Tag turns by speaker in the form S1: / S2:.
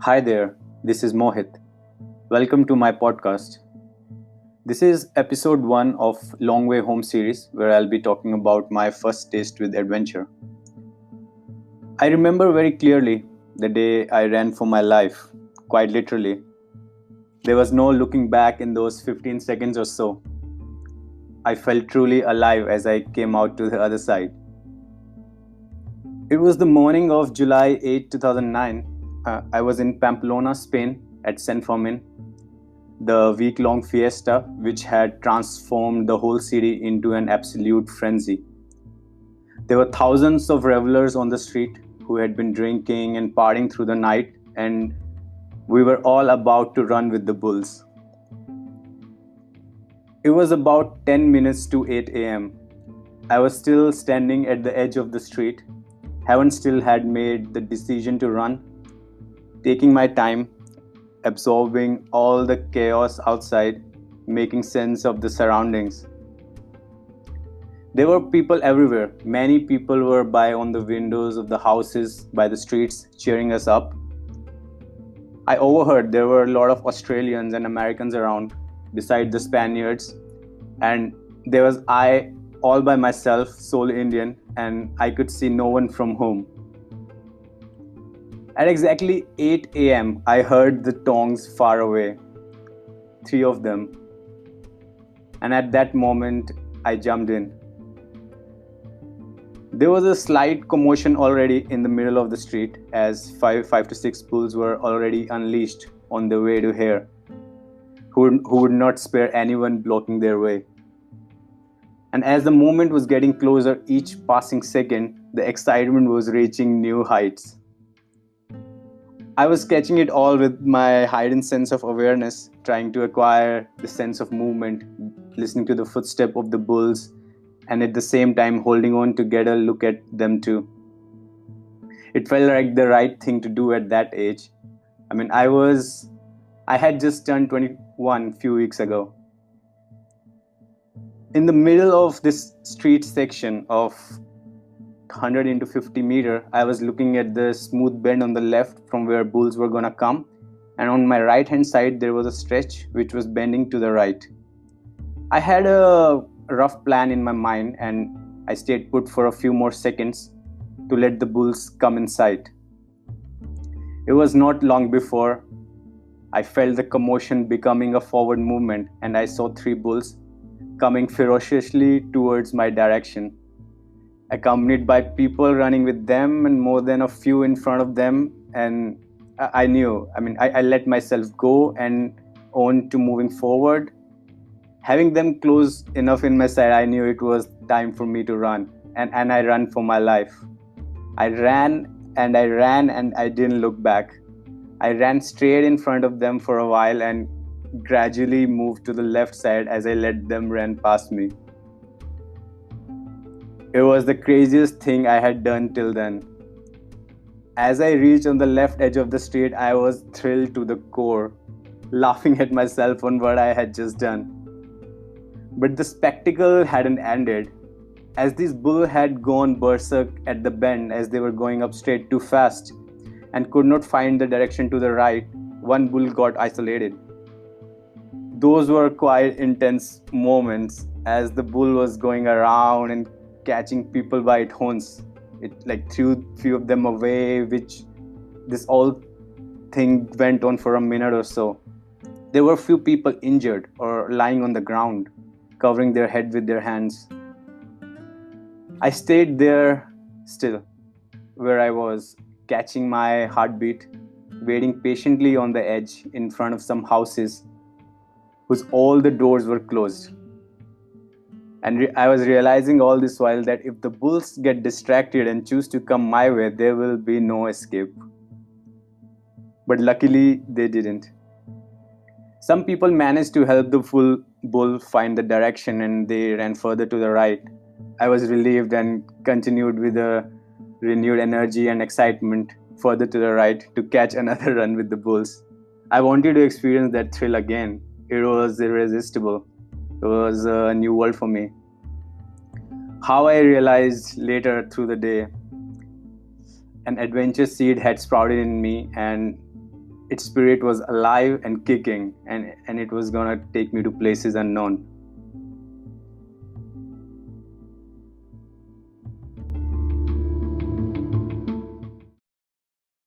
S1: Hi there, this is Mohit. Welcome to my podcast. This is episode 1 of Long Way Home series where I'll be talking about my first taste with adventure. I remember very clearly the day I ran for my life, quite literally. There was no looking back in those 15 seconds or so. I felt truly alive as I came out to the other side. It was the morning of July 8, 2009. I was in Pamplona, Spain at San Fermin, the week-long fiesta which had transformed the whole city into an absolute frenzy. There were thousands of revelers on the street who had been drinking and partying through the night, and we were all about to run with the bulls. It was about 10 minutes to 8 a.m. I was still standing at the edge of the street, haven't still had made the decision to run, taking my time, absorbing all the chaos outside, making sense of the surroundings. There were people everywhere. Many people were by on the windows of the houses, by the streets, cheering us up. I overheard there were a lot of Australians and Americans around, beside the Spaniards, and there was I all by myself, sole Indian, and I could see no one from home. At exactly 8 a.m., I heard the tongs far away, 3 of them, and at that moment, I jumped in. There was a slight commotion already in the middle of the street as five to six bulls were already unleashed on their way to here, who would not spare anyone blocking their way. And as the moment was getting closer each passing second, the excitement was reaching new heights. I was catching it all with my heightened sense of awareness, trying to acquire the sense of movement, listening to the footstep of the bulls, and at the same time holding on to get a look at them too. It felt like the right thing to do at that age. I had just turned 21 few weeks ago. In the middle of this street section of 100 into 50 meter, I was looking at the smooth bend on the left from where bulls were gonna come, and on my right hand side there was a stretch which was bending to the right. I had a rough plan in my mind, and I stayed put for a few more seconds to let the bulls come in sight. It was not long before I felt the commotion becoming a forward movement, and I saw 3 bulls coming ferociously towards my direction, accompanied by people running with them and more than a few in front of them. And I let myself go and on to moving forward. Having them close enough in my sight, I knew it was time for me to run, and I ran for my life. I ran and I ran and I didn't look back. I ran straight in front of them for a while and gradually moved to the left side as I let them run past me. It was the craziest thing I had done till then. As I reached on the left edge of the street, I was thrilled to the core, laughing at myself on what I had just done. But the spectacle hadn't ended. As these bulls had gone berserk at the bend as they were going up straight too fast and could not find the direction to the right, one bull got isolated. Those were quite intense moments as the bull was going around and catching people by its horns. It threw few of them away, which this whole thing went on for a minute or so. There were few people injured or lying on the ground, covering their head with their hands. I stayed there still, where I was, catching my heartbeat, waiting patiently on the edge in front of some houses whose all the doors were closed. And I was realizing all this while that if the bulls get distracted and choose to come my way, there will be no escape. But luckily, they didn't. Some people managed to help the full bull find the direction and they ran further to the right. I was relieved and continued with a renewed energy and excitement further to the right to catch another run with the bulls. I wanted to experience that thrill again. It was irresistible. It was a new world for me. How I realized later through the day, an adventure seed had sprouted in me, and Its spirit was alive and kicking, and it was gonna take me to places unknown.